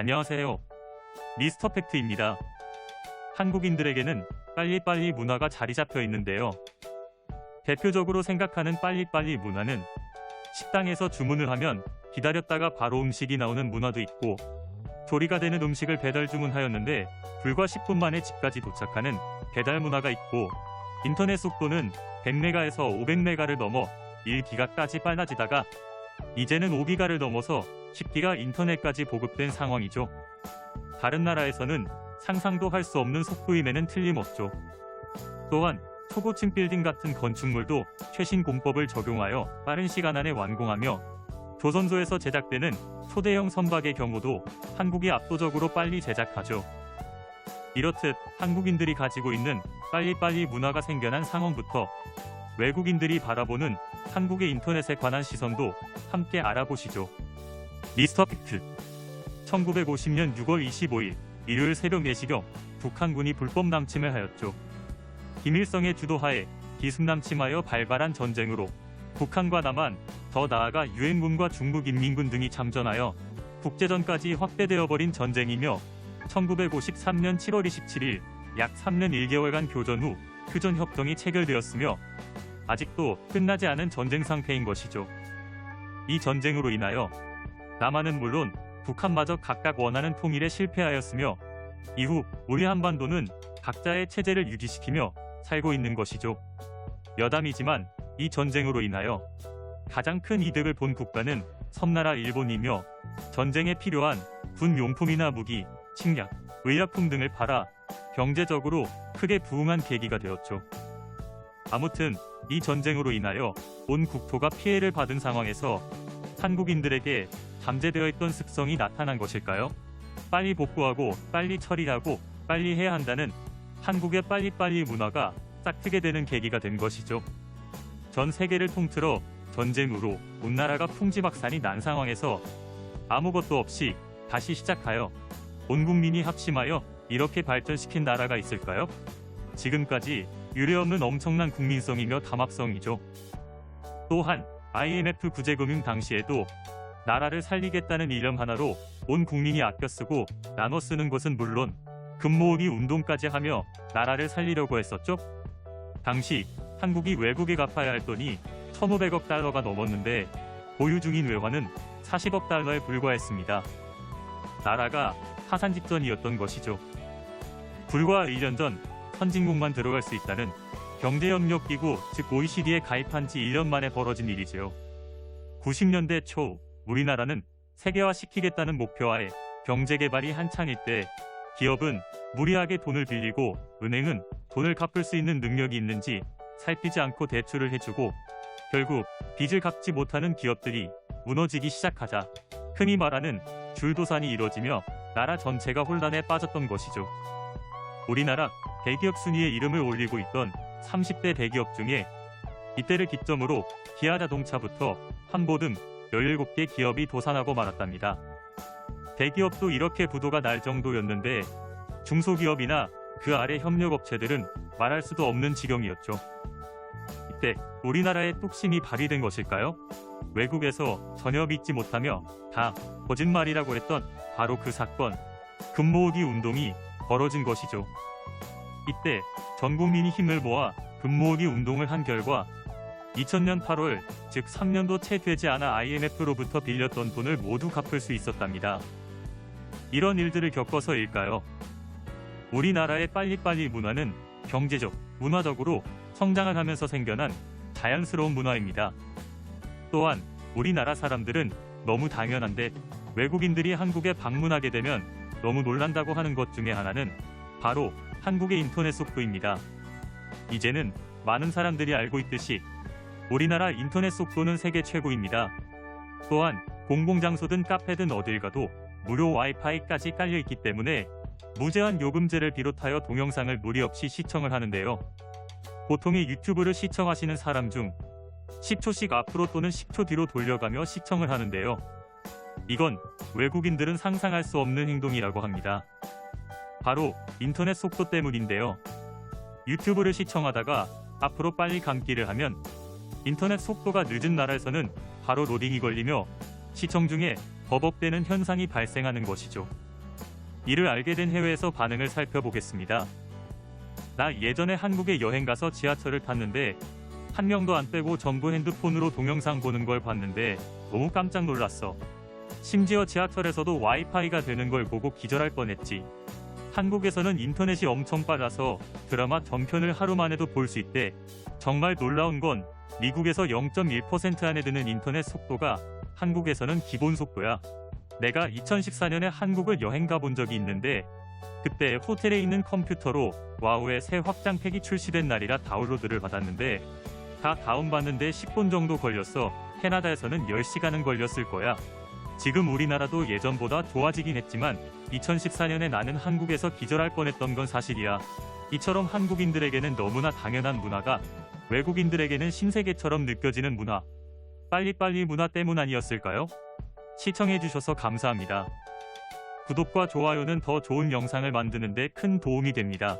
안녕하세요. 미스터 팩트입니다. 한국인들에게는 빨리빨리 문화가 자리 잡혀 있는데요. 대표적으로 생각하는 빨리빨리 문화는 식당에서 주문을 하면 기다렸다가 바로 음식이 나오는 문화도 있고, 조리가 되는 음식을 배달 주문하였는데 불과 10분 만에 집까지 도착하는 배달 문화가 있고, 인터넷 속도는 100메가에서 500메가를 넘어 1기가까지 빨라지다가 이제는 5기가를 넘어서 10기가 인터넷까지 보급된 상황이죠. 다른 나라에서는 상상도 할 수 없는 속도임에는 틀림없죠. 또한 초고층 빌딩 같은 건축물도 최신 공법을 적용하여 빠른 시간 안에 완공하며, 조선소에서 제작되는 초대형 선박의 경우도 한국이 압도적으로 빨리 제작하죠. 이렇듯 한국인들이 가지고 있는 빨리빨리 문화가 생겨난 상황부터 외국인들이 바라보는 한국의 인터넷에 관한 시선도 함께 알아보시죠. 미스터 팩트. 1950년 6월 25일 일요일 새벽 4시경 북한군이 불법 남침을 하였죠. 김일성의 주도하에 기습남침하여 발발한 전쟁으로 북한과 남한, 더 나아가 유엔군과 중국인민군 등이 참전하여 국제전까지 확대되어 버린 전쟁이며, 1953년 7월 27일 약 3년 1개월간 교전 후 휴전협정이 체결되었으며 아직도 끝나지 않은 전쟁 상태인 것이죠. 이 전쟁으로 인하여 남한은 물론 북한마저 각각 원하는 통일에 실패하였으며, 이후 우리 한반도는 각자의 체제를 유지시키며 살고 있는 것이죠. 여담이지만 이 전쟁으로 인하여 가장 큰 이득을 본 국가는 섬나라 일본이며, 전쟁에 필요한 군용품이나 무기, 식량, 의약품 등을 팔아 경제적으로 크게 부흥한 계기가 되었죠. 아무튼 이 전쟁으로 인하여 온 국토가 피해를 받은 상황에서 한국인들에게 잠재되어 있던 습성이 나타난 것일까요? 빨리 복구하고 빨리 처리하고 빨리 해야 한다는 한국의 빨리빨리 문화가 싹트게 되는 계기가 된 것이죠. 전 세계를 통틀어 전쟁으로 온 나라가 풍지박산이 난 상황에서 아무것도 없이 다시 시작하여 온 국민이 합심하여 이렇게 발전시킨 나라가 있을까요? 지금까지 유례없는 엄청난 국민성이며 담합성이죠. 또한 IMF 구제금융 당시에도 나라를 살리겠다는 이념 하나로 온 국민이 아껴 쓰고 나눠 쓰는 것은 물론 금모으기 운동까지 하며 나라를 살리려고 했었죠. 당시 한국이 외국에 갚아야 할 돈이 1,500억 달러가 넘었는데 보유 중인 외화는 40억 달러에 불과했습니다. 나라가 파산 직전이었던 것이죠. 불과 1년 전 선진국만 들어갈 수 있다는 경제협력기구 즉 OECD에 가입한 지 1년 만에 벌어진 일이지요. 90년대 초 우리나라는 세계화시키겠다는 목표하에 경제개발이 한창일 때 기업은 무리하게 돈을 빌리고 은행은 돈을 갚을 수 있는 능력이 있는지 살피지 않고 대출을 해주고, 결국 빚을 갚지 못하는 기업들이 무너지기 시작하자 흔히 말하는 줄도산이 이뤄지며 나라 전체가 혼란에 빠졌던 것이죠. 우리나라 대기업 순위에 이름을 올리고 있던 30대 대기업 중에 이때를 기점으로 기아자동차부터 한보 등 17개 기업이 도산하고 말았답니다. 대기업도 이렇게 부도가 날 정도였는데 중소기업이나 그 아래 협력업체들은 말할 수도 없는 지경이었죠. 이때 우리나라의 뚝심이 발휘된 것일까요? 외국에서 전혀 믿지 못하며 다 거짓말이라고 했던 바로 그 사건, 금모으기 운동이 벌어진 것이죠. 이때 전 국민이 힘을 모아 금모으기 운동을 한 결과 2000년 8월, 즉 3년도 채 되지 않아 IMF로부터 빌렸던 돈을 모두 갚을 수 있었답니다. 이런 일들을 겪어서일까요? 우리나라의 빨리빨리 문화는 경제적, 문화적으로 성장을 하면서 생겨난 자연스러운 문화입니다. 또한 우리나라 사람들은 너무 당연한데 외국인들이 한국에 방문하게 되면 너무 놀란다고 하는 것 중에 하나는 바로 한국의 인터넷 속도입니다. 이제는 많은 사람들이 알고 있듯이 우리나라 인터넷 속도는 세계 최고입니다. 또한 공공장소든 카페든 어딜 가도 무료 와이파이까지 깔려있기 때문에 무제한 요금제를 비롯하여 동영상을 무리 없이 시청을 하는데요. 보통의 유튜브를 시청하시는 사람 중 10초씩 앞으로 또는 10초 뒤로 돌려가며 시청을 하는데요. 이건 외국인들은 상상할 수 없는 행동이라고 합니다. 바로 인터넷 속도 때문인데요. 유튜브를 시청하다가 앞으로 빨리 감기를 하면 인터넷 속도가 늦은 나라에서는 바로 로딩이 걸리며 시청 중에 버벅대는 현상이 발생하는 것이죠. 이를 알게 된 해외에서 반응을 살펴보겠습니다. 나 예전에 한국에 여행 가서 지하철을 탔는데 한 명도 안 빼고 전부 핸드폰으로 동영상 보는 걸 봤는데 너무 깜짝 놀랐어. 심지어 지하철에서도 와이파이가 되는 걸 보고 기절할 뻔했지. 한국에서는 인터넷이 엄청 빨라서 드라마 전편을 하루 만에도 볼 수 있대. 정말 놀라운 건 미국에서 0.1% 안에 드는 인터넷 속도가 한국에서는 기본 속도야. 내가 2014년에 한국을 여행 가본 적이 있는데 그때 호텔에 있는 컴퓨터로 와우의 새 확장팩이 출시된 날이라 다운로드를 받았는데 다 다운받는데 10분 정도 걸렸어. 캐나다에서는 10시간은 걸렸을 거야. 지금 우리나라도 예전보다 좋아지긴 했지만 2014년에 나는 한국에서 기절할 뻔했던 건 사실이야. 이처럼 한국인들에게는 너무나 당연한 문화가 외국인들에게는 신세계처럼 느껴지는 문화. 빨리빨리 문화 때문 아니었을까요? 시청해주셔서 감사합니다. 구독과 좋아요는 더 좋은 영상을 만드는 데 큰 도움이 됩니다.